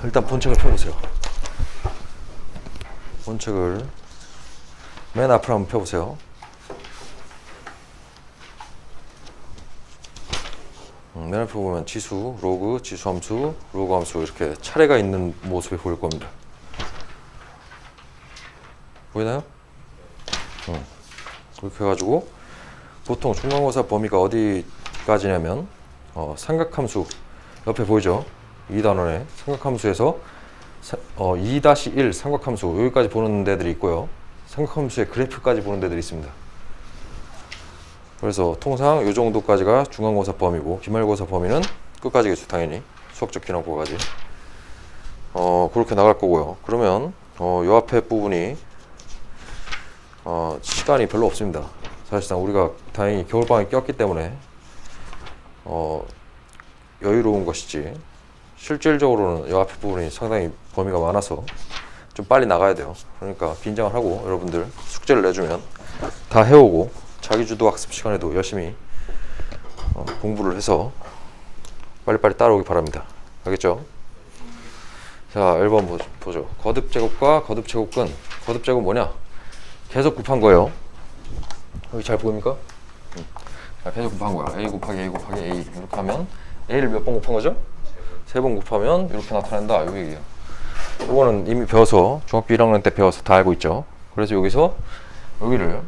일단 본책을 펴보세요. 본책을 맨 앞으로 한번 펴보세요. 맨 앞에 보면 지수, 로그, 지수 함수, 로그 함수 이렇게 차례가 있는 모습이 보일 겁니다. 보이나요? 그렇게 해가지고 보통 중간고사 범위가 어디까지냐면 삼각함수 옆에 보이죠? 2단원에 삼각함수에서 2-1 삼각함수 여기까지 보는 데들이 있고요. 삼각함수의 그래프까지 보는 데들이 있습니다. 그래서 통상 이 정도까지가 중간고사 범위고 기말고사 범위는 끝까지겠죠. 당연히 수학적 기능고까지 그렇게 나갈 거고요. 그러면 요 앞에 부분이 시간이 별로 없습니다. 사실상 우리가 다행히 겨울방학이 꼈기 때문에 여유로운 것이지 실질적으로는 이 앞에 부분이 상당히 범위가 많아서 좀 빨리 나가야 돼요. 그러니까 긴장을 하고 여러분들 숙제를 내주면 다 해오고 자기주도 학습 시간에도 열심히 공부를 해서 빨리빨리 따라오기 바랍니다. 알겠죠? 자, 1번 보죠. 거듭제곱과 거듭제곱근. 거듭제곱 뭐냐? 계속 곱한 거예요. 여기 잘 보입니까? 자, 계속 곱한 거야. A 곱하기 A 곱하기 A 이렇게 하면 A를 몇 번 곱한 거죠? 3번 곱하면 이렇게 나타난다. 이 얘기예요. 이거는 이미 배워서 중학교 1학년 때 배워서 다 알고 있죠. 그래서 여기서 여기를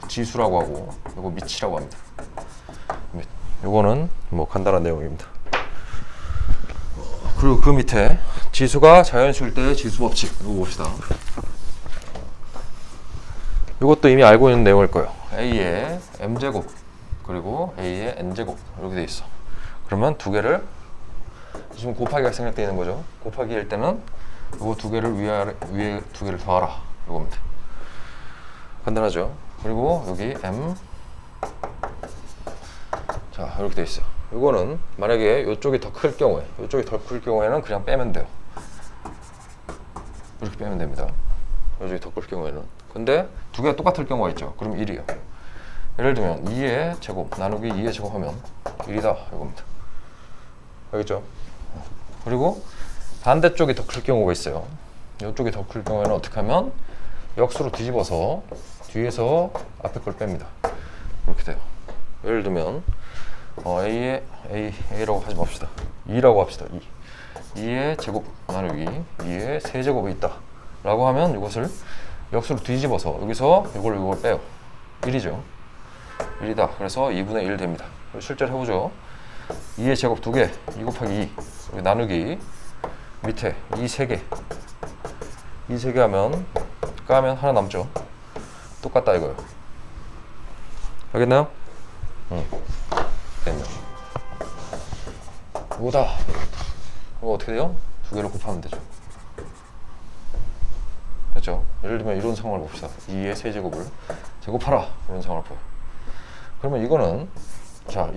지수라고 하고 이거 밑이라고 합니다. 이거는 뭐 간단한 내용입니다. 그리고 그 밑에 지수가 자연수일 때의 지수 법칙 이거 봅시다. 이것도 이미 알고 있는 내용일 거예요. A의 m제곱 그리고 A의 n제곱 이렇게 돼 있어. 그러면 두 개를 지금 곱하기가 생략되어 있는 거죠. 곱하기일 때는 이거 두 개를 위에 두 개를 더하라 이겁니다. 간단하죠. 그리고 여기 m 자 이렇게 돼 있어요. 이거는 만약에 이쪽이 더 클 경우에 이쪽이 더 클 경우에는 그냥 빼면 돼요. 이렇게 빼면 됩니다. 이쪽이 더 클 경우에는. 근데 두 개가 똑같을 경우가 있죠. 그럼 1이요. 예를 들면 2의 제곱 나누기 2의 제곱 하면 1이다 이겁니다. 알겠죠? 그리고 반대쪽이 더 클 경우가 있어요. 이쪽이 더 클 경우에는 어떻게 하면 역수로 뒤집어서 뒤에서 앞에 걸 뺍니다. 이렇게 돼요. 예를 들면 A라고 하지 맙시다. 2라고 합시다. 2의 제곱 나누기 2의 세제곱이 있다 라고 하면 이것을 역수로 뒤집어서 여기서 이걸 빼요. 1이죠. 1이다. 그래서 2분의 1 됩니다. 실제로 해보죠. 2의 제곱 2개 2 곱하기 2 여기 나누기 밑에 2 3개 2 3개 하면 까면 하나 남죠. 똑같다 이거예요. 알겠나요? 됐네요. 이거다. 이거 어떻게 돼요? 두 개를 곱하면 되죠. 됐죠? 예를 들면 이런 상황을 봅시다. 2의 세제곱을 제곱하라 이런 상황을 봐요. 그러면 이거는 자,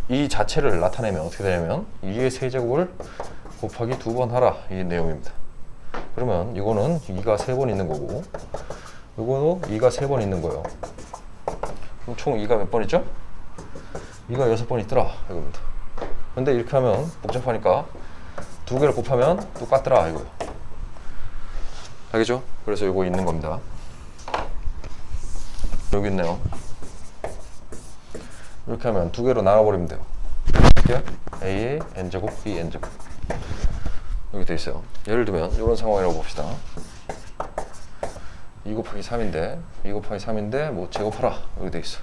이 자체를 나타내면 어떻게 되냐면 2의 세제곱을 곱하기 2번 하라 이 내용입니다. 그러면 이거는 2가 3번 있는 거고 이거도 2가 3번 있는 거예요. 그럼 총 2가 몇 번 있죠? 2가 6번 있더라 이겁니다. 근데 이렇게 하면 복잡하니까 두 개를 곱하면 똑같더라 이거예요. 알겠죠? 그래서 이거 있는 겁니다. 여기 있네요. 이렇게 하면 두 개로 나눠버리면 돼요. 이렇게 A의 n제곱, B n제곱 여기 돼 있어요. 예를 들면 이런 상황이라고 봅시다. 2 곱하기 3인데 2 곱하기 3인데 뭐 제곱하라 여기 돼 있어.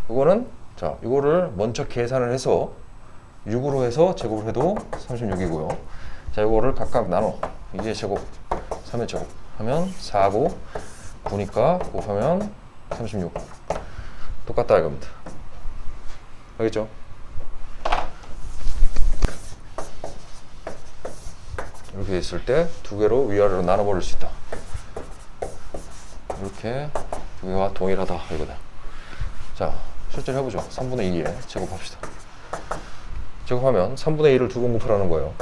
이거는 자 이거를 먼저 계산을 해서 6으로 해서 제곱을 해도 36이고요. 자 이거를 각각 나눠 2의 제곱 3의 제곱 하면 4고 9니까 곱하면 36 똑같다 이겁니다. 알겠죠? 이렇게 있을 때 두 개로 위아래로 나눠버릴 수 있다. 이렇게 두 개가 동일하다 이거다. 자 실제로 해보죠. 3분의 2에 제곱합시다. 제곱하면 3분의 2를 두 번 곱하라는 거예요.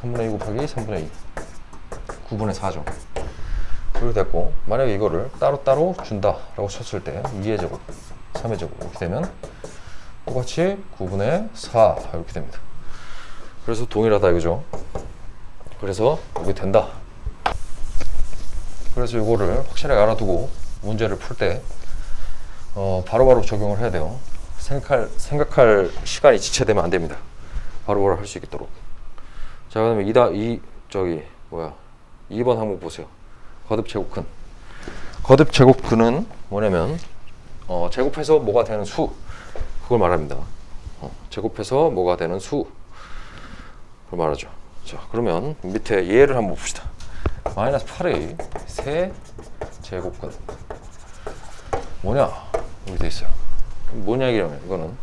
3분의 2 곱하기 3분의 2 9분의 4죠. 이렇게 됐고 만약에 이거를 따로따로 준다 라고 쳤을 때 2의 제곱 3의 제곱 이렇게 되면 똑같이 9분의 4 이렇게 됩니다. 그래서 동일하다 이거죠. 그래서 이게 된다. 그래서 이거를 확실하게 알아두고 문제를 풀 때 바로바로 적용을 해야 돼요. 생각할 시간이 지체되면 안 됩니다. 바로바로 할 수 있도록. 자, 그다음에 2번 항목 보세요. 거듭 제곱근. 거듭 제곱근은 뭐냐면 제곱해서 뭐가 되는 수, 그걸 말합니다. 제곱해서 뭐가 되는 수, 그걸 말하죠. 자, 그러면 밑에 예를 한번 봅시다. 마이너스 8의 세 제곱근 뭐냐? 여기 돼 있어요. 뭐냐 이러면 이거는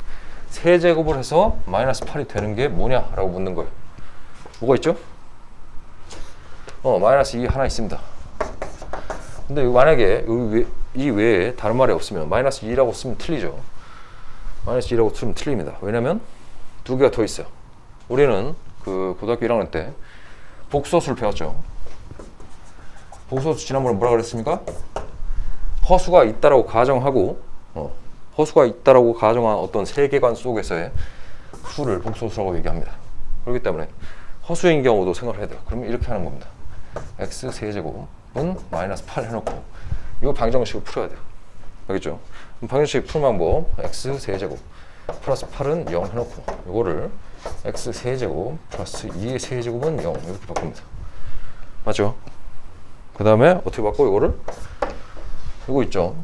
세 제곱을 해서 마이너스 8이 되는 게 뭐냐라고 묻는 거예요. 뭐가 있죠? 마이너스 2 하나 있습니다. 근데 만약에 이 외에 다른 말이 없으면 마이너스 2라고 쓰면 틀리죠. 마이너스 2라고 쓰면 틀립니다. 왜냐면 두 개가 더 있어요. 우리는 그 고등학교 1학년 때 복소수를 배웠죠. 복소수 지난번에 뭐라 그랬습니까? 허수가 있다라고 가정하고 허수가 있다라고 가정한 어떤 세계관 속에서의 수를 복소수라고 얘기합니다. 그렇기 때문에 허수인 경우도 생각을 해야 돼요. 그러면 이렇게 하는 겁니다. x 세제곱은 마이너스 8 해놓고 이거 방정식을 풀어야 돼요. 알겠죠? 방정식 푸는 방법 x 세제곱 플러스 8은 0 해놓고 이거를 x 세제곱 플러스 2의 세제곱은 0 이렇게 바꿉니다. 맞죠? 그 다음에 어떻게 바꿔? 이거를 이거 있죠?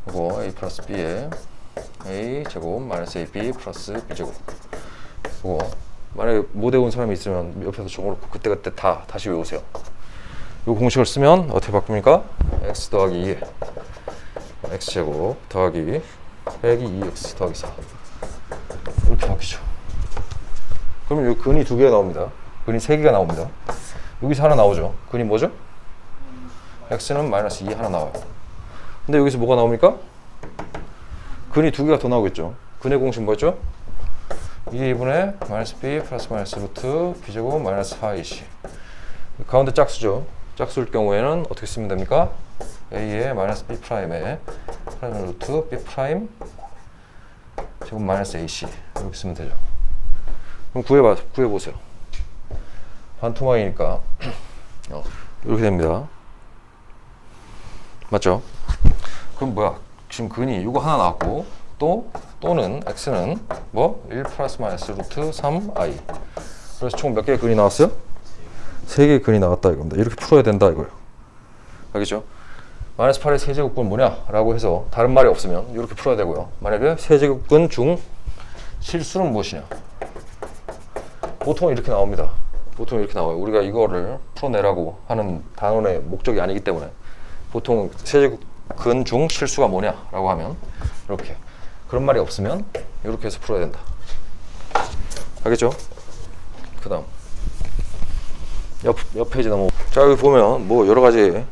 이거 a 플러스 b에 a 제곱 마이너스 ab 플러스 b 제곱. 이거 만약에 못 외운 사람이 있으면 옆에서 적어놓고 그때그때 다시 외우세요. 이 공식을 쓰면 어떻게 바꿉니까? x 더하기 2에 x 제곱 더하기 빼기 2x 더하기 4 이렇게 바뀌죠. 그러면 여기 근이 두 개가 나옵니다. 근이 세 개가 나옵니다. 여기서 하나 나오죠. 근이 뭐죠? x는 마이너스 2 하나 나와요. 근데 여기서 뭐가 나옵니까? 근이 두 개가 더 나오겠죠. 근의 공식 뭐였죠? 2분의 마이너스 b 플러스 마이너스 루트 b제곱 마이너스 4ac. 가운데 짝수죠. 짝수일 경우에는 어떻게 쓰면 됩니까? a의 마이너스 b 프라임에 프라임 루트 b 프라임 제곱 마이너스 ac 이렇게 쓰면 되죠. 그럼 구해보세요. 반토막이니까 이렇게 됩니다. 맞죠? 그럼 뭐야? 지금 근이 이거 하나 나왔고 또는 x는 뭐? 1 플러스 마이너스 루트 3i. 그래서 총 몇 개의 근이 나왔어요? 3개의 근이 나왔다 이겁니다. 이렇게 풀어야 된다 이거예요. 알겠죠? 마이너스 8의 세제곱근 뭐냐? 라고 해서 다른 말이 없으면 이렇게 풀어야 되고요. 만약에 세제곱근 중 실수는 무엇이냐? 보통 이렇게 나옵니다. 보통 이렇게 나와요. 우리가 이거를 풀어내라고 하는 단원의 목적이 아니기 때문에 보통 세제곱근 중 실수가 뭐냐라고 하면 이렇게. 그런 말이 없으면 이렇게 해서 풀어야 된다. 알겠죠? 그 다음 옆 페이지 넘어. 자, 여기 보면 뭐 여러 가지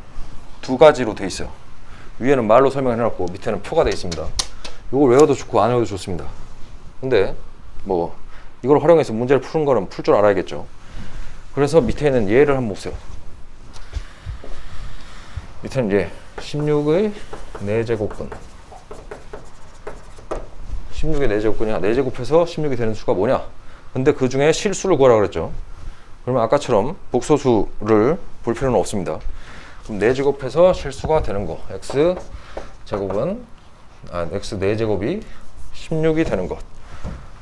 두 가지로 돼 있어요. 위에는 말로 설명을 해놨고 밑에는 표가 돼 있습니다. 이걸 외워도 좋고 안 외워도 좋습니다. 근데 뭐 이걸 활용해서 문제를 푸는 거는 풀 줄 알아야겠죠. 그래서 밑에 있는 예를 한번 보세요. 밑에는 예 16의 4제곱근 16의 4제곱근이야. 4제곱해서 16이 되는 수가 뭐냐? 근데 그 중에 실수를 구하라 그랬죠. 그러면 아까처럼 복소수를 볼 필요는 없습니다. 그럼 4제곱해서 실수가 되는 거 x 4제곱이 16이 되는 것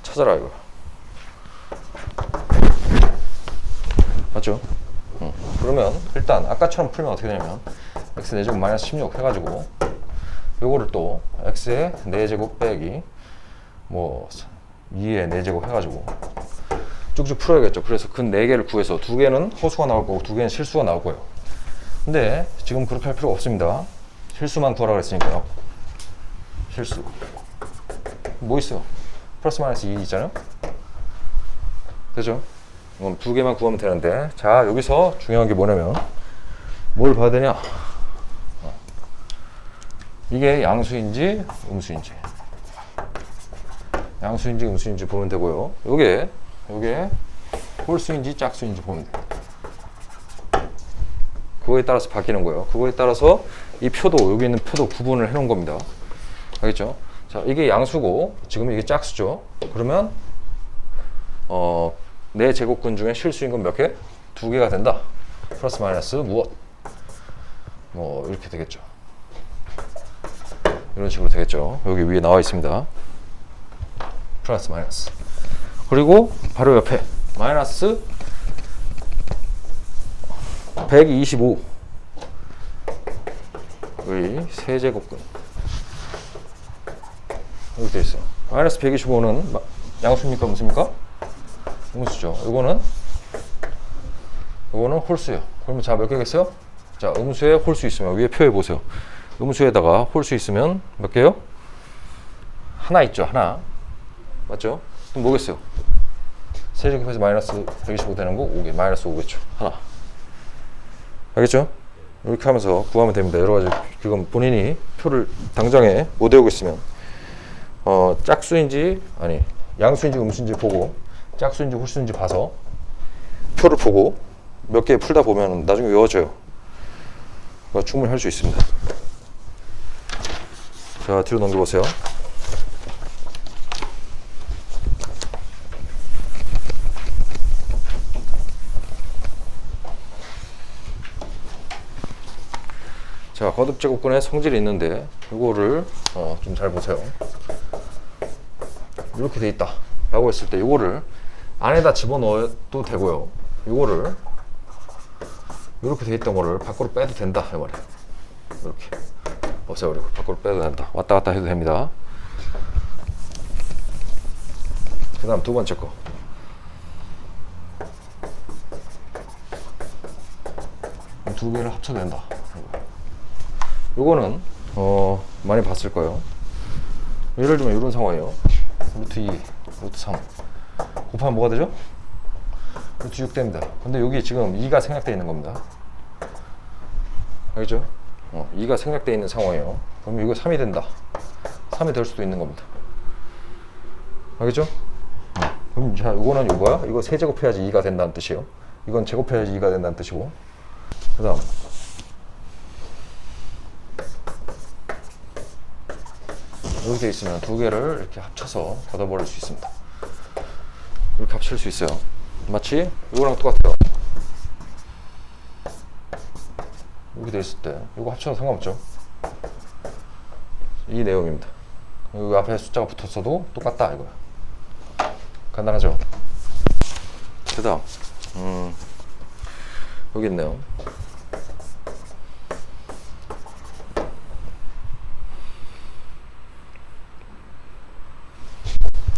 찾아라 이거. 맞죠? 그러면 일단 아까처럼 풀면 어떻게 되냐면 x 4제곱 마이너스 16 해가지고 요거를 또 x의 4제곱 빼기 뭐 2의 4제곱 해가지고 쭉쭉 풀어야겠죠. 그래서 근 4개를 구해서 2개는 허수가 나올 거고 2개는 실수가 나올 거예요. 근데 지금 그렇게 할 필요가 없습니다. 실수만 구하라고 했으니까요. 실수 뭐 있어요? 플러스 마이너스 2 있잖아요. 되죠? 그럼 2개만 구하면 되는데, 자 여기서 중요한 게 뭐냐면 뭘 봐야 되냐? 이게 양수인지 음수인지 보면 되고요. 요게 홀수인지 짝수인지 보면 돼요. 그거에 따라서 바뀌는 거예요. 그거에 따라서 이 표도, 여기 있는 표도 구분을 해 놓은 겁니다. 알겠죠? 자, 이게 양수고 지금 이게 짝수죠. 그러면 네 제곱근 중에 실수인근 몇 개? 2개가 된다. 플러스 마이너스 무엇? 뭐 이렇게 되겠죠. 이런 식으로 되겠죠. 여기 위에 나와 있습니다. 플러스 마이너스. 그리고 바로 옆에 마이너스 125의 세제곱근 이렇게 되어 있어요. 마이너스 125는 양수입니까? 무수입니까? 음수죠. 이거는 홀수예요. 그러면 자 몇 개겠어요? 자 음수에 홀수 있으면 위에 표에 보세요. 음수에다가 홀수 있으면 몇 개요? 하나 있죠. 하나. 맞죠? 그럼 뭐겠어요? 세제곱해서 마이너스 125 되는 거 5개. 마이너스 5겠죠. 하나. 알겠죠? 이렇게 하면서 구하면 됩니다. 여러 가지 그건 본인이 표를 당장에 못 외우고 있으면 짝수인지 아니 양수인지 음수인지 보고 짝수인지 홀수인지 봐서 표를 보고 몇 개 풀다 보면 나중에 외워져요. 충분히 할 수 있습니다. 자 뒤로 넘겨보세요. 자 거듭제곱근의 성질이 있는데 이거를 좀 잘 보세요. 이렇게 돼 있다 라고 했을 때 이거를 안에다 집어넣어도 되고요. 이거를 이렇게 돼 있던 거를 밖으로 빼도 된다 이 말이에요. 이렇게 없애버리고 밖으로 빼도 된다. 왔다 갔다 해도 됩니다. 그 다음 두 번째 거 두 개를 합쳐도 된다. 요거는 많이 봤을 거예요. 예를 들면 이런 상황이에요. 루트 2, 루트 3 곱하면 뭐가 되죠? 루트 6 됩니다. 근데 여기 지금 2가 생략되어 있는 겁니다. 알겠죠? 2가 생략되어 있는 상황이에요. 그러면 이거 3이 된다. 3이 될 수도 있는 겁니다. 알겠죠? 그럼 자, 이거는 이거야? 이거 세제곱해야지 2가 된다는 뜻이에요. 이건 제곱해야지 2가 된다는 뜻이고. 그 다음 이렇게 돼 있으면 두 개를 이렇게 합쳐서 걷어버릴 수 있습니다. 이렇게 합칠 수 있어요. 마치 이거랑 똑같아요. 이렇게 돼 있을 때 이거 합쳐도 상관없죠. 이 내용입니다. 여기 앞에 숫자가 붙었어도 똑같다 이거야. 간단하죠? 그 다음 여기 있네요.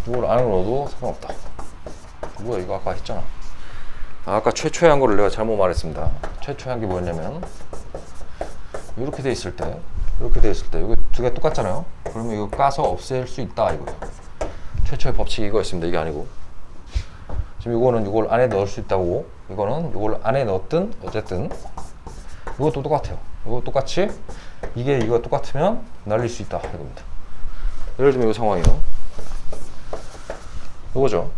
이걸 안으로 넣어도 상관없다. 뭐야 이거 아까 했잖아. 아까 최초의 한 거를 내가 잘못 말했습니다. 최초의 한 게 뭐였냐면 이렇게 돼 있을 때 이거 두 개 똑같잖아요. 그러면 이거 까서 없앨 수 있다 이거예요. 최초의 법칙이 이거였습니다. 이게 아니고 지금 이거는 이걸 안에 넣을 수 있다고 이거는 이걸 안에 넣었든 어쨌든 이것도 똑같아요. 이거 똑같이 이거 똑같으면 날릴 수 있다 이겁니다. 예를 들면 이 상황이에요. 이거죠.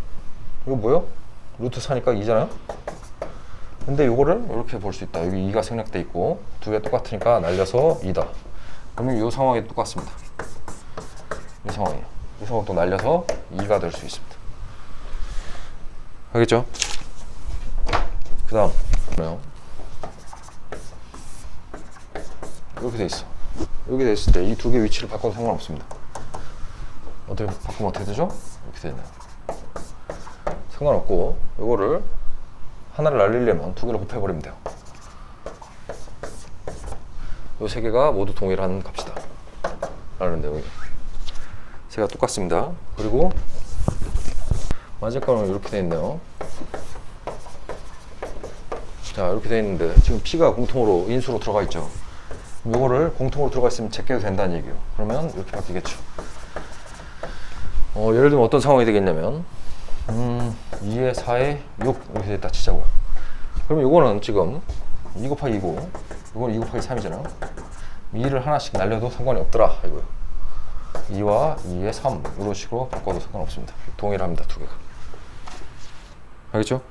이거 뭐요? 루트 4니까 2잖아요. 근데 이거를 이렇게 볼 수 있다. 여기 2가 생략돼 있고 두 개 똑같으니까 날려서 2다. 그러면 이 상황이 똑같습니다. 이 상황이에요. 이 상황도 날려서 2가 될 수 있습니다. 알겠죠? 그 다음 이렇게 돼 있어. 이렇게 돼 있을 때 이 두 개 위치를 바꿔도 상관없습니다. 어떻게 바꾸면 어떻게 되죠? 이렇게 되네요. 상관없고 이거를 하나를 날리려면 두 개를 곱해버리면 돼요. 이 세 개가 모두 동일한 값이다 라는 내용이에요. 세 개가 똑같습니다. 그리고 마지막으로는 이렇게 돼 있네요. 자 이렇게 돼 있는데 지금 P가 공통으로 인수로 들어가 있죠. 이거를 공통으로 들어가 있으면 제껴도 된다는 얘기예요. 그러면 이렇게 바뀌겠죠. 예를 들면 어떤 상황이 되겠냐면 2에 4에 6 이렇게 됐다 치자고요. 그러면 이거는 지금 2 곱하기 2고 이건 2 곱하기 3이잖아요. 2를 하나씩 날려도 상관이 없더라 이거예요. 2와 2에 3 이런 식으로 바꿔도 상관없습니다. 동일합니다 두 개가. 알겠죠?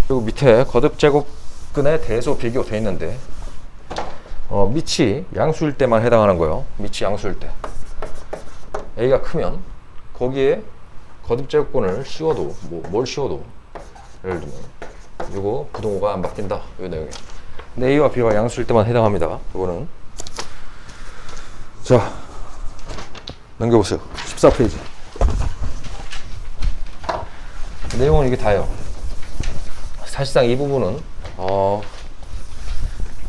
그리고 밑에 거듭제곱근의 대소 비교 돼 있는데 밑이 양수일 때만 해당하는 거예요. 밑이 양수일 때 A가 크면 거기에 거듭 제곱근을 씌워도 뭘 씌워도 예를 들면 이거 부동호가 안 바뀐다 이 내용이에요. 근데 A와 B가 양수일 때만 해당합니다. 이거는 자 넘겨보세요. 14페이지 내용은 이게 다예요. 사실상 이 부분은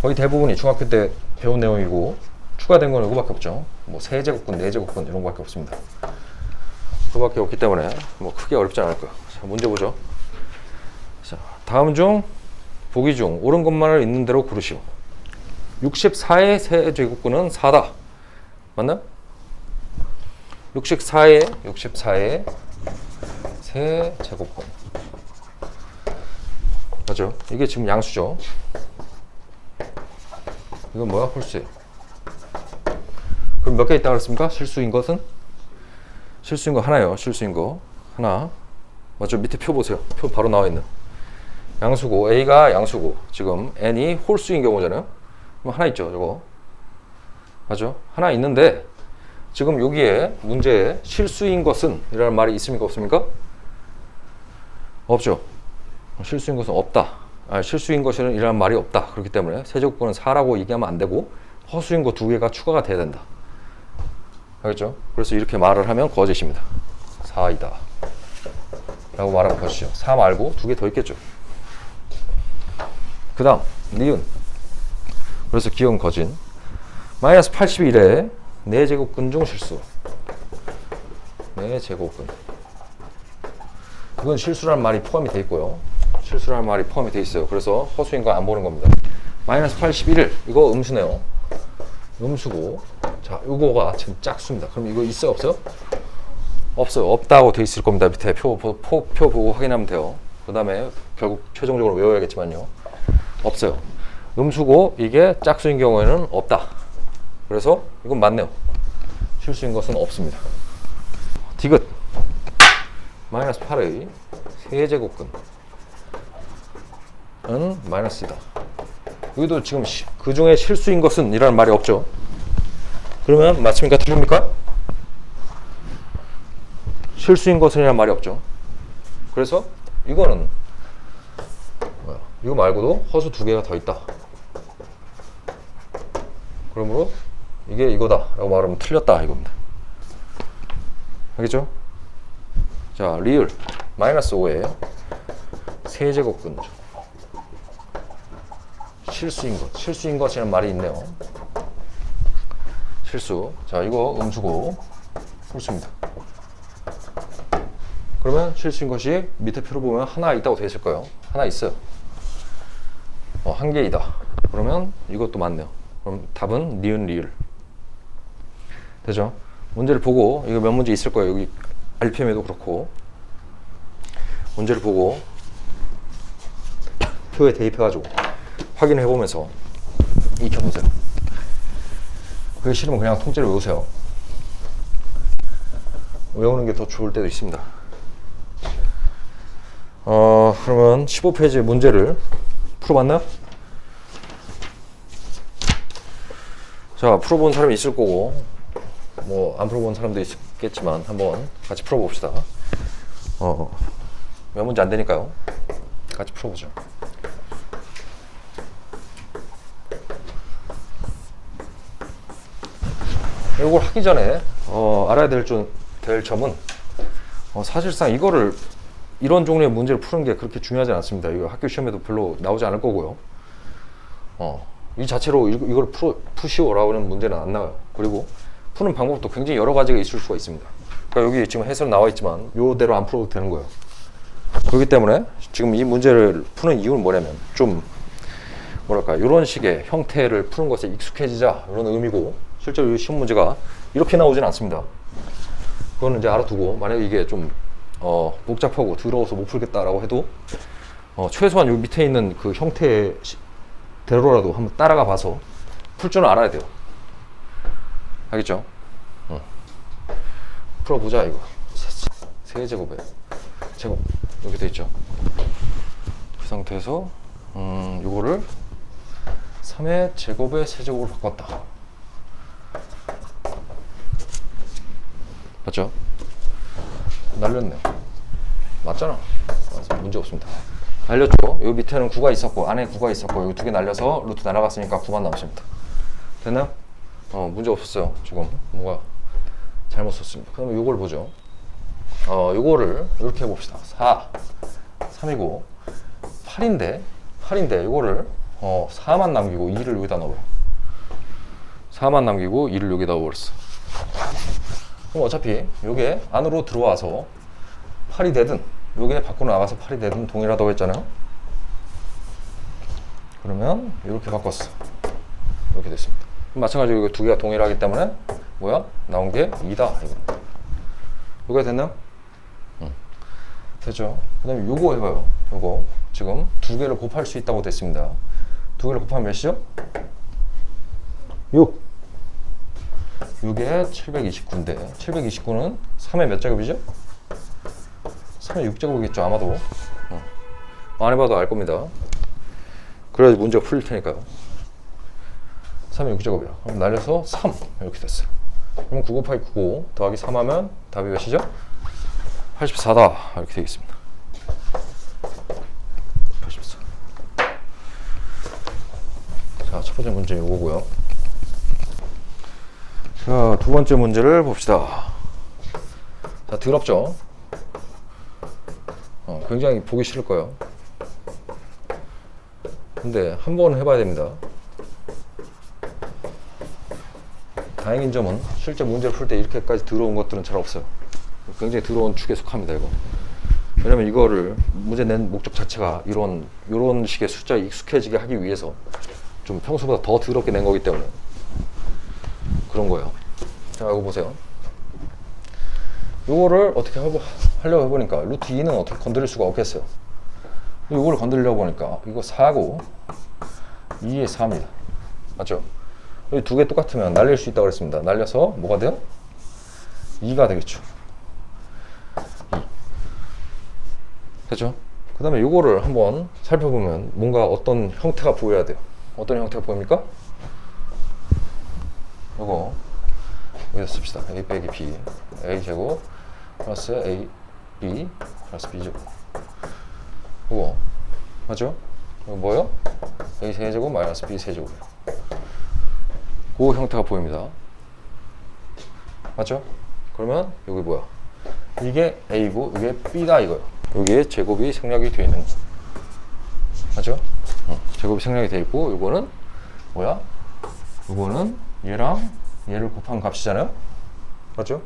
거의 대부분이 중학교 때 배운 내용이고 추가된 건 이거밖에 없죠. 뭐 세제곱근, 네제곱근 이런 거밖에 없습니다. 그거밖에 없기 때문에 뭐 크게 어렵지 않을 거예요. 자, 문제 보죠. 자, 다음 중 보기 중 옳은 것만을 있는 대로 고르시오. 64의 세제곱근은 4다. 맞나? 64의 세제곱근. 맞죠? 이게 지금 양수죠. 이건 뭐야? 홀수예요. 그럼 몇 개 있다고 그랬습니까? 실수인 것은? 실수인 거 하나예요. 실수인 거 하나. 맞죠? 밑에 표 보세요. 표 바로 나와 있는. 양수고 A가 양수고 지금 N이 홀수인 경우잖아요. 그럼 하나 있죠. 저거. 맞죠? 하나 있는데 지금 여기에 문제에 실수인 것은 이라는 말이 있습니까? 없습니까? 없죠. 실수인 것은 없다. 실수인 것은 이라는 말이 없다. 그렇기 때문에 세제곱근은 4라고 얘기하면 안 되고 허수인 거 2개가 추가가 돼야 된다. 알겠죠? 그래서 이렇게 말을 하면 거짓입니다. 4이다 라고 말하면 거짓이죠. 4 말고 2개 더 있겠죠. 그 다음 니은. 그래서 기억은 거짓. 마이너스 81에 4제곱근 중 실수. 4제곱근. 이건 실수라는 말이 포함이 돼 있고요. 실수라는 말이 포함이 돼 있어요. 그래서 허수인 거 안 보는 겁니다. 마이너스 81 이거 음수네요. 음수고 자 이거가 지금 짝수입니다. 그럼 이거 있어요 없어요? 없어요. 없다고 돼 있을 겁니다. 밑에 표 보고 확인하면 돼요. 그 다음에 결국 최종적으로 외워야겠지만요. 없어요. 음수고 이게 짝수인 경우에는 없다. 그래서 이건 맞네요. 실수인 것은 없습니다. 디귿 마이너스 8의 세제곱근은 마이너스이다. 여기도 지금 그 중에 실수인 것은 이라는 말이 없죠. 그러면 맞습니까? 틀립니까? 실수인 것은 이라는 말이 없죠. 그래서 이거는 뭐야? 이거 말고도 허수 2개가 더 있다. 그러므로 이게 이거다 라고 말하면 틀렸다 이겁니다. 알겠죠? 자 리을 마이너스 5에 세제곱근 실수인 것이라는 말이 있네요. 실수. 자 이거 음수고 홀수입니다. 그러면 실수인 것이 밑에 표로 보면 하나 있다고 되어 있을 거예요. 하나 있어요. 한 개이다. 그러면 이것도 맞네요. 그럼 답은 니은 리을. 되죠? 문제를 보고 이거 몇 문제 있을 거예요. 여기 RPM에도 그렇고 문제를 보고 표에 대입해가지고 확인을 해보면서 익혀보세요. 그게 싫으면 그냥 통째로 외우세요. 외우는 게 더 좋을 때도 있습니다. 그러면 15페이지 문제를 풀어봤나요? 자, 풀어본 사람이 있을 거고 뭐 안 풀어본 사람도 있겠지만 한번 같이 풀어봅시다. 몇 문제 안 되니까요. 같이 풀어보죠. 이걸 하기 전에 알아야 될 점은 사실상 이런 종류의 문제를 푸는 게 그렇게 중요하지 않습니다. 이거 학교 시험에도 별로 나오지 않을 거고요. 이 자체로 이걸 푸시오라고 하는 문제는 안 나와요. 그리고 푸는 방법도 굉장히 여러 가지가 있을 수가 있습니다. 그러니까 여기 지금 해설 나와 있지만 요대로 안 풀어도 되는 거예요. 그렇기 때문에 지금 이 문제를 푸는 이유는 뭐냐면 좀 뭐랄까 이런 식의 형태를 푸는 것에 익숙해지자 이런 의미고, 실제로 이 시험 문제가 이렇게 나오진 않습니다. 그거는 이제 알아두고 만약에 이게 좀 복잡하고 더러워서 못 풀겠다라고 해도 최소한 요 밑에 있는 그 형태대로라도 한번 따라가 봐서 풀 줄은 알아야 돼요. 알겠죠? 풀어보자 이거. 세제곱에 제곱 이렇게 돼 있죠. 그 상태에서 요거를 3의 제곱의 세제곱으로 바꿨다. 맞죠? 날렸네요. 맞잖아. 맞아. 문제 없습니다. 날렸죠? 여기 밑에는 9가 있었고 안에 9가 있었고 여기 두 개 날려서 루트 날아갔으니까 9만 남습니다. 됐나요? 문제 없었어요. 지금 뭔가 잘못 썼습니다. 그러면 요걸 보죠. 요거를 이렇게 해봅시다. 3이고 8인데 요거를 4만 남기고 2를 여기다 넣어요. 4만 남기고 2를 여기다 넣어버렸어. 그럼 어차피 요게 안으로 들어와서 8이 되든 요게 밖으로 나가서 8이 되든 동일하다고 했잖아요. 그러면 이렇게 바꿨어. 이렇게 됐습니다. 마찬가지로 이거 두 개가 동일하기 때문에 뭐야? 나온 게 2다. 이거 됐나요? 됐죠? 그 다음에 요거 해봐요. 요거 지금 두 개를 곱할 수 있다고 됐습니다. 두 개를 곱하면 몇이죠? 6. 6에 729인데 729는 3의 몇 제곱이죠? 3의 6제곱이겠죠 아마도. 안 해봐도 알 겁니다. 그래야지 문제가 풀릴 테니까요. 3의 6제곱이야. 그럼 날려서 3 이렇게 됐어요. 그럼 9 곱하기 9 더하기 3 하면 답이 몇이죠? 84다 이렇게 되겠습니다. 84. 자, 첫 번째 문제 요거고요. 자, 두 번째 문제를 봅시다. 자, 더럽죠? 굉장히 보기 싫을 거예요. 근데 한 번 해봐야 됩니다. 다행인 점은 실제 문제를 풀 때 이렇게까지 더러운 것들은 잘 없어요. 굉장히 더러운 축에 속합니다, 이거. 왜냐면 이거를 문제 낸 목적 자체가 이런 식의 숫자에 익숙해지게 하기 위해서 좀 평소보다 더 더럽게 낸 거기 때문에 그런 거예요. 자, 이거 보세요. 이거를 어떻게 하려고 해보니까 루트 2는 어떻게 건드릴 수가 없겠어요. 이걸 건드리려고 보니까 이거 4고 2에 4입니다. 맞죠? 여기 두 개 똑같으면 날릴 수 있다고 그랬습니다. 날려서 뭐가 돼요? 2가 되겠죠. 2. 됐죠? 그 다음에 이거를 한번 살펴보면 뭔가 어떤 형태가 보여야 돼요. 어떤 형태가 보입니까? 이거 여기다 씁시다. a 빼기 b a 제곱 플러스 a b 플러스 b 제곱. 이거 맞죠? 이거 뭐예요? a 세제곱 마이너스 b 세제곱이에요. 그 형태가 보입니다. 맞죠? 그러면 여기 뭐야? 이게 a고 이게 b다 이거예요. 여기에 제곱이 생략이 되어 있는 거. 맞죠? 제곱이 생략이 되어 있고 이거는 뭐야? 이거는 얘랑 얘를 곱한 값이잖아요. 맞죠?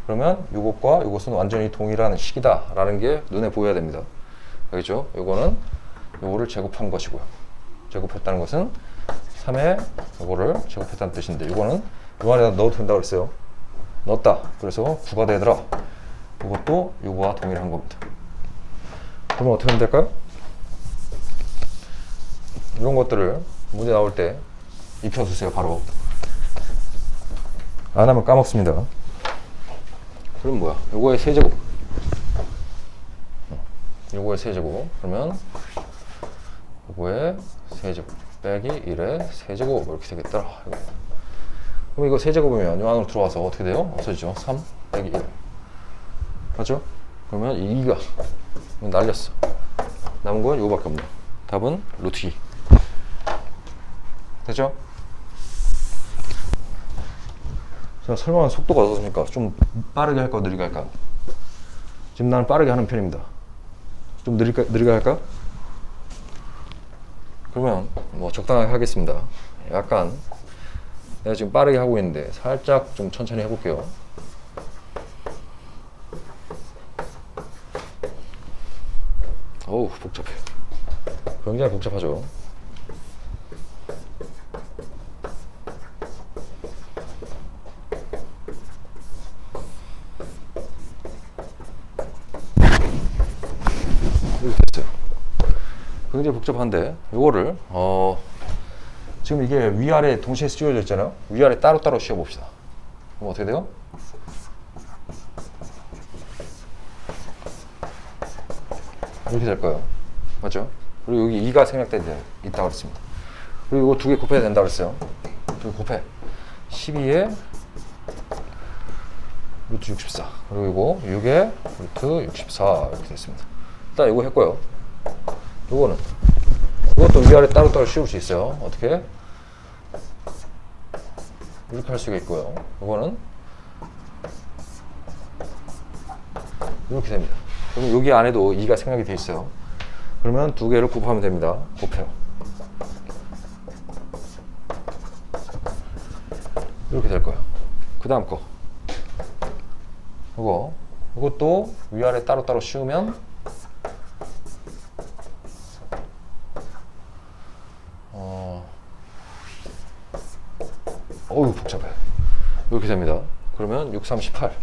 그러면 이것과 이것은 완전히 동일한 식이다 라는 게 눈에 보여야 됩니다. 알겠죠? 이거는 이거를 제곱한 것이고요. 제곱했다는 것은 3에 이거를 제곱했다는 뜻인데 이거는 이 안에다 넣어도 된다고 그랬어요. 넣었다. 그래서 9가 되더라. 이것도 이거와 동일한 겁니다. 그러면 어떻게 하면 될까요? 이런 것들을 문제 나올 때 익혀주세요. 바로 안 하면 까먹습니다. 그럼 뭐야? 요거의 세제곱. 요거의 세제곱. 그러면 요거의 세제곱 빼기 1의 세제곱 이렇게 되겠더라. 그럼 이거 세제곱이면 요 안으로 들어와서 어떻게 돼요? 없어지죠. 3 빼기 1. 맞죠? 그러면 2가 날렸어. 남은 건 요거밖에 없네. 답은 루트 2. 됐죠? 자, 설명한 속도가 어떻습니까? 좀 빠르게 할까 느리게 할까? 지금 나는 빠르게 하는 편입니다. 좀 느리게 할까? 그러면 뭐 적당하게 하겠습니다. 약간 내가 지금 빠르게 하고 있는데 살짝 좀 천천히 해볼게요. 어우 복잡해. 굉장히 복잡하죠. 이렇게 됐어요. 굉장히 복잡한데 이거를 지금 이게 위아래 동시에 씌워져 있잖아요. 위아래 따로따로 씌워봅시다. 그럼 어떻게 돼요? 이렇게 될 거예요. 맞죠? 그리고 여기 2가 생략돼 있다고 그랬습니다. 그리고 이거 두 개 곱해야 된다고 그랬어요. 두 개 곱해. 12에 루트 64. 그리고 이거 6에 루트 64 이렇게 됐습니다. 일단 이거 했고요. 이거는 이것도 위아래 따로따로 씌울 수 있어요. 어떻게? 이렇게 할 수가 있고요. 이거는 이렇게 됩니다. 그럼 여기 안에도 2가 생략이 돼 있어요. 그러면 두 개를 곱하면 됩니다. 곱해요. 이렇게 될 거예요. 그 다음 거 이것도 위아래 따로따로 씌우면 어우 복잡해. 이렇게 됩니다. 그러면 6, 3, 18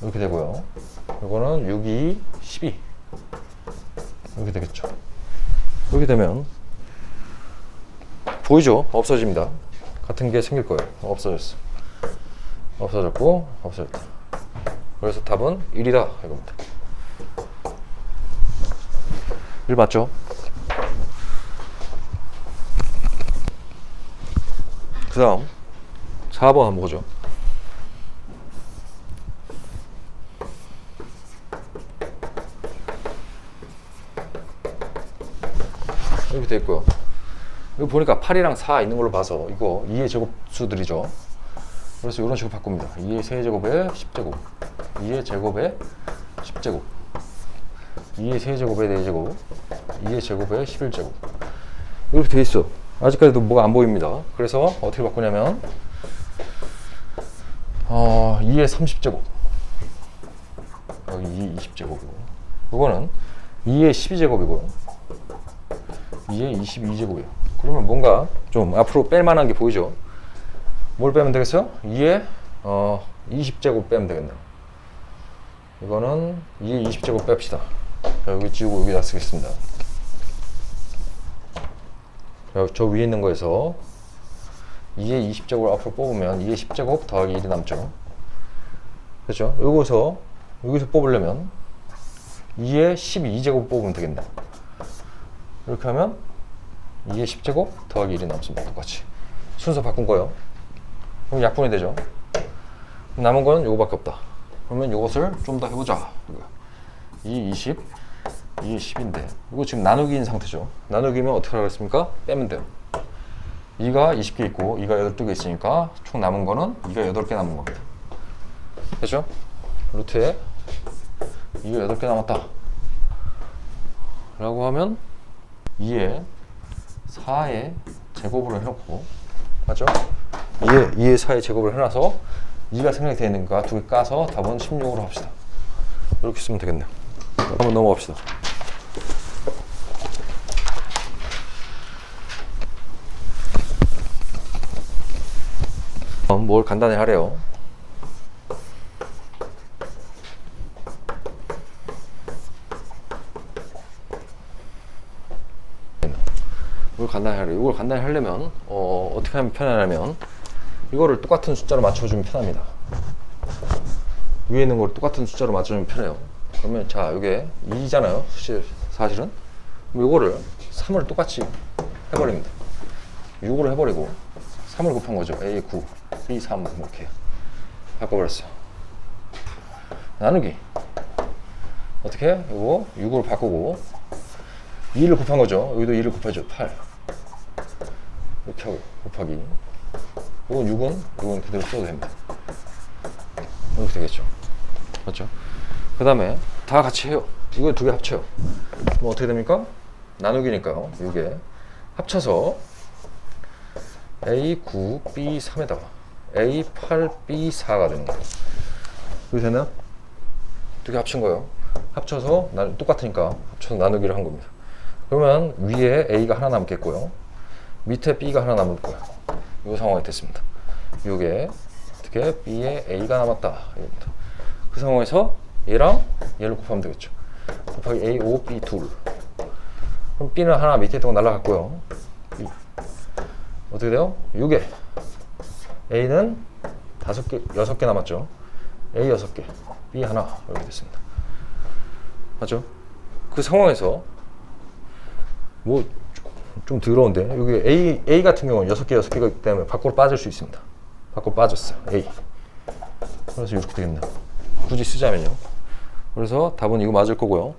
이렇게 되고요. 이거는 6, 2, 12 이렇게 되겠죠. 이렇게 되면 보이죠? 없어집니다. 같은 게 생길 거예요. 없어졌어. 없어졌고 없어졌다. 그래서 답은 1이다 이겁니다. 1 맞죠? 그 다음 4번 한번 보죠. 이렇게 돼 있고요. 여기 보니까 8이랑 4 있는 걸로 봐서 이거 2의 제곱수들이죠. 그래서 이런 식으로 바꿉니다. 2의 세제곱에 10제곱, 2의 제곱에 10제곱, 2의 세제곱에 4제곱, 2의 제곱에 11제곱 이렇게 돼 있어. 아직까지도 뭐가 안 보입니다. 그래서 어떻게 바꾸냐면 2의 30제곱, 여기 2의 20제곱이고, 이거는 2의 12제곱이고요, 2의 22제곱이에요. 그러면 뭔가 좀 앞으로 뺄 만한 게 보이죠? 뭘 빼면 되겠어요? 2의 20제곱 빼면 되겠네요. 이거는 2의 20제곱 뺍시다. 여기 지우고 여기다 쓰겠습니다. 저 위에 있는 거에서 2의 20제곱을 앞으로 뽑으면 2의 10제곱 더하기 1이 남죠. 그렇죠? 여기서 뽑으려면 2의 12제곱 뽑으면 되겠네. 이렇게 하면 2의 10제곱 더하기 1이 남습니다. 똑같이 순서 바꾼 거예요. 그럼 약분이 되죠. 남은 거는 요거밖에 없다. 그러면 요것을 좀 더 해보자. 2, 20, 2의 10인데 이거 지금 나누기인 상태죠. 나누기면 어떻게 하겠습니까? 빼면 돼요. 2가 20개 있고 2가 12개 있으니까 총 남은 거는 2가 8개 남은 겁니다. 됐죠? 루트에 2가 8개 남았다 라고 하면 2에 4의 제곱으로 해놓고, 맞죠? 2에 4의 제곱을 해놔서 2가 생략이 되어 있는가 두 개 까서 답은 16으로 합시다. 이렇게 쓰면 되겠네요. 한번 넘어갑시다. 뭘 간단히 하래요. 이걸 간단히 하래요. 이걸 간단히 하려면 어떻게 하면 편하냐면 이거를 똑같은 숫자로 맞춰주면 편합니다. 위에 있는 걸 똑같은 숫자로 맞춰주면 편해요. 그러면 자, 이게 2잖아요. 사실은. 그럼 이거를 3을 똑같이 해버립니다. 6으로 해버리고 3을 곱한 거죠. A 9, B 3 이렇게 바꿔버렸어요. 나누기. 어떻게 해? 이거 6으로 바꾸고 2를 곱한 거죠. 여기도 2를 곱해줘. 8 이렇게 하고 곱하기. 이건 6은 그대로 써도 됩니다. 이렇게 되겠죠. 맞죠? 그 다음에 다 같이 해요. 이거 두 개 합쳐요. 그럼 어떻게 됩니까? 나누기니까요. 이게 합쳐서 A9, B3에다가 A8, B4가 되는 거예요. 이렇게 되나요? 두 개 합친 거예요. 합쳐서 똑같으니까 합쳐서 나누기를 한 겁니다. 그러면 위에 A가 하나 남겠고요. 밑에 B가 하나 남을 거예요. 이 상황이 됐습니다. 이게 어떻게 B에 A가 남았다 이겁니다. 그 상황에서 얘랑 얘를 곱하면 되겠죠. 곱하기 A5, B2. 그럼 B는 하나 밑에 있던 거 날라갔고요. B. 어떻게 돼요? 6에 A는 5개, 6개 남았죠. A 6개, B 하나 이렇게 됐습니다. 맞죠? 그 상황에서 뭐 좀 더러운데 여기 A 같은 경우는 6개, 6개가 있기 때문에 밖으로 빠질 수 있습니다. 밖으로 빠졌어요. A 그래서 이렇게 되겠네요. 굳이 쓰자면요. 그래서 답은 이거 맞을 거고요.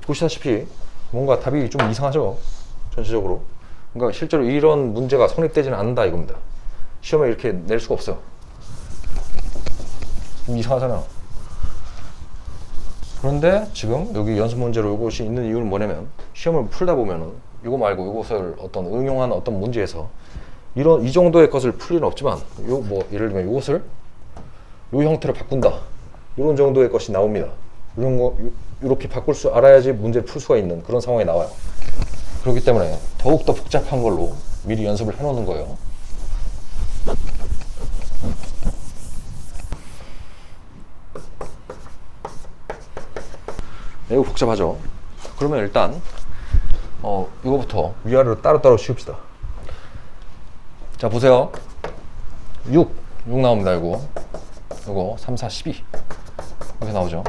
보시다시피 뭔가 답이 좀 이상하죠, 전체적으로. 그러니까 실제로 이런 문제가 성립되지는 않는다 이겁니다. 시험에 이렇게 낼 수가 없어요. 이상하잖아요. 그런데 지금 여기 연습 문제로 이것이 있는 이유는 뭐냐면, 시험을 풀다 보면은 이거 말고 이것을 어떤 응용한 어떤 문제에서 이 정도의 것을 풀 일은 없지만, 예를 들면 이것을 이 형태로 바꾼다, 이런 정도의 것이 나옵니다. 이런 거 이렇게 바꿀 줄 알아야지 문제를 풀 수가 있는 그런 상황이 나와요. 그렇기 때문에 더욱더 복잡한 걸로 미리 연습을 해놓는 거예요. 매우 복잡하죠. 그러면 일단 이거부터 위아래로 따로따로 씌웁시다. 자, 보세요. 6 나옵니다. 이거 3, 4, 12 이렇게 나오죠.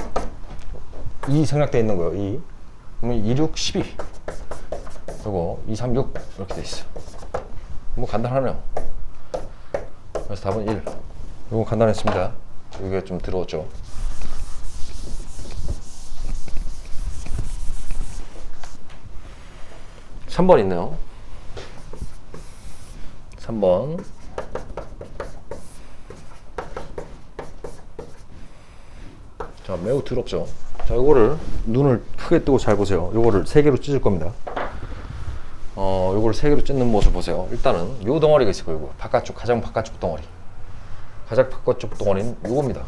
2 생략되어 있는 거예요. 2. 그러면 2, 6, 12 이거 2, 3, 6 이렇게 돼 있어요. 뭐 간단하네요. 그래서 답은 1. 이거 간단했습니다. 이게 좀 들어왔죠. 3번 있네요. 3번. 자, 매우 더럽죠. 자, 이거를 눈을 크게 뜨고 잘 보세요. 이거를 3개로 찢을 겁니다. 요거를 3개로 찢는 모습 보세요. 일단은 요 덩어리가 있을 거예요. 바깥쪽, 가장 바깥쪽 덩어리. 가장 바깥쪽 덩어리는 요겁니다.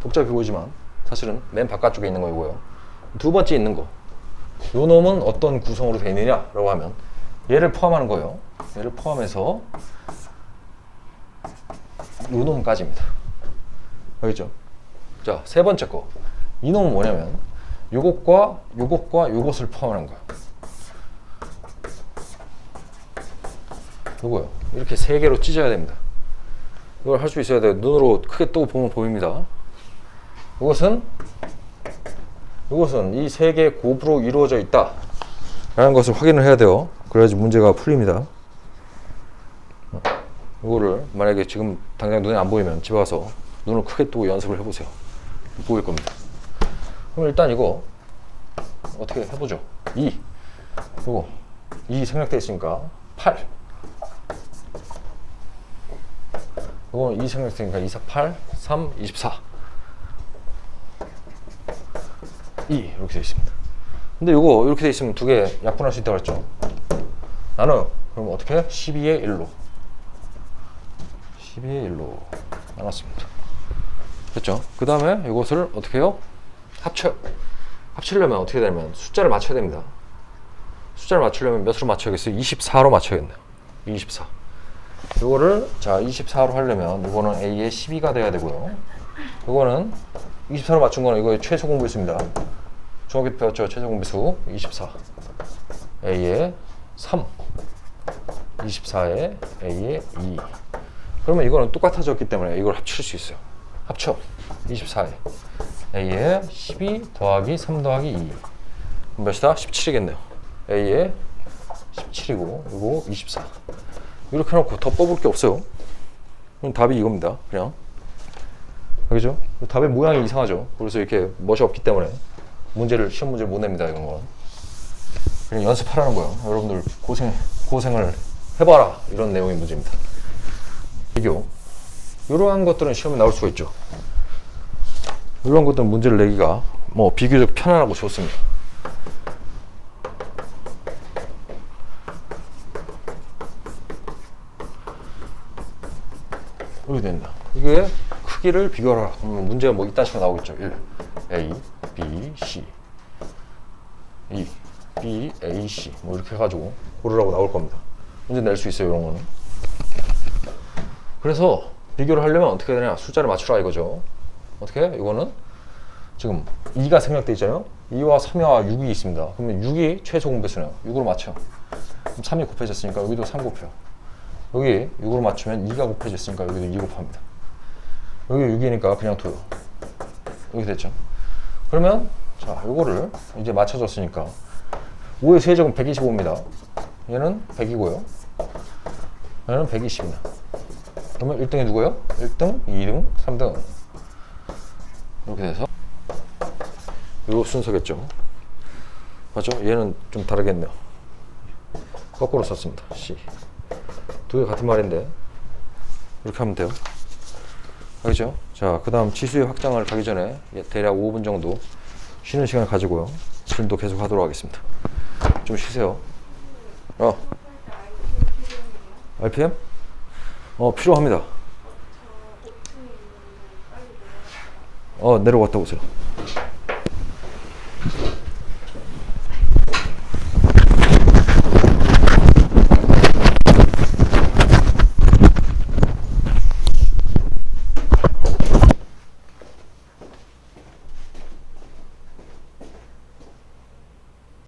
복잡해 보이지만 사실은 맨 바깥쪽에 있는 거 이거예요. 두 번째 있는 거, 요 놈은 어떤 구성으로 되어 있느냐라고 하면 얘를 포함하는 거예요. 얘를 포함해서 요 놈까지입니다. 알겠죠? 자, 세 번째 거, 이 놈은 뭐냐면 요것과 요것을 포함하는 거예요. 요거요. 이렇게 3개로 찢어야 됩니다. 이걸 할 수 있어야 돼요. 눈으로 크게 뜨고 보면 보입니다. 이것은 이 3개의 곱으로 이루어져 있다 라는 것을 확인을 해야 돼요. 그래야지 문제가 풀립니다. 이거를 만약에 지금 당장 눈에 안 보이면 집에 가서 눈을 크게 뜨고 연습을 해보세요. 보일 겁니다. 그럼 일단 이거 어떻게 해보죠. 2 이거 2 생략되어 있으니까 8, 이거 2 생략되니까 2, 4, 8, 3, 24 2 이렇게 되어 있습니다. 근데 이거 이렇게 되어 있으면 두 개 약분할 수 있다고 했죠. 나는 그럼 어떻게? 12의 1로 12의 1로 나눴습니다. 됐죠? 그 다음에 이것을 어떻게 해요? 합치려면 어떻게 되냐면 숫자를 맞춰야 됩니다. 숫자를 맞추려면 몇으로 맞춰야겠어요? 24로 맞춰야겠네요. 24. 이거를 자 24로 하려면 이거는 A의 12가 돼야 되고요. 이거는 24로 맞춘 거는 이거의 최소 공배수입니다. 중학교 때 배웠죠? 최소 공배수 24. A의 3. 24에 A의 2. 그러면 이거는 똑같아졌기 때문에 이걸 합칠 수 있어요. 합쳐. 24에 A의 12 더하기 3 더하기 2. 몇이다? 17이겠네요. A의 17이고 이거 24. 이렇게 해놓고 더 뽑을 게 없어요. 그럼 답이 이겁니다. 그냥. 알겠죠? 답의 모양이 이상하죠. 그래서 이렇게 멋이 없기 때문에 시험 문제를 못 냅니다. 이런 건 그냥 연습하라는 거예요. 여러분들 고생을 해봐라, 이런 내용의 문제입니다. 비교. 이러한 것들은 시험에 나올 수가 있죠. 이런 것들은 문제를 내기가 비교적 편안하고 좋습니다. 이렇게 된다. 이게 크기를 비교하라. 그러면 문제가 이딴 식으로 나오겠죠. 1, A, B, C 2, B, A, C 이렇게 해가지고 고르라고 나올 겁니다. 문제 낼 수 있어요. 이런 거는. 그래서 비교를 하려면 어떻게 되냐, 숫자를 맞추라 이거죠. 어떻게? 이거는 지금 2가 생략되어 있잖아요. 2와 3와 6이 있습니다. 그러면 6이 최소 공배수네요. 6으로 맞춰. 그럼 3이 곱해졌으니까 여기도 3 곱해요. 여기 6으로 맞추면 2가 곱해졌으니까 여기도 2 곱합니다. 여기 6이니까 그냥 둬요. 이렇게 됐죠. 그러면 자, 요거를 이제 맞춰줬으니까 5의 세제곱은 125입니다. 얘는 100이고요. 얘는 120입니다. 그러면 1등이 누구예요? 1등, 2등, 3등 이렇게 돼서 요 순서겠죠. 맞죠? 얘는 좀 다르겠네요. 거꾸로 썼습니다. C. 두 개 같은 말인데 이렇게 하면 돼요. 알겠죠? 자, 그 다음 지수의 확장을 가기 전에 대략 5분 정도 쉬는 시간을 가지고요. 질도 계속 하도록 하겠습니다. 좀 쉬세요. RPM? 필요합니다. 내려갔다 오세요.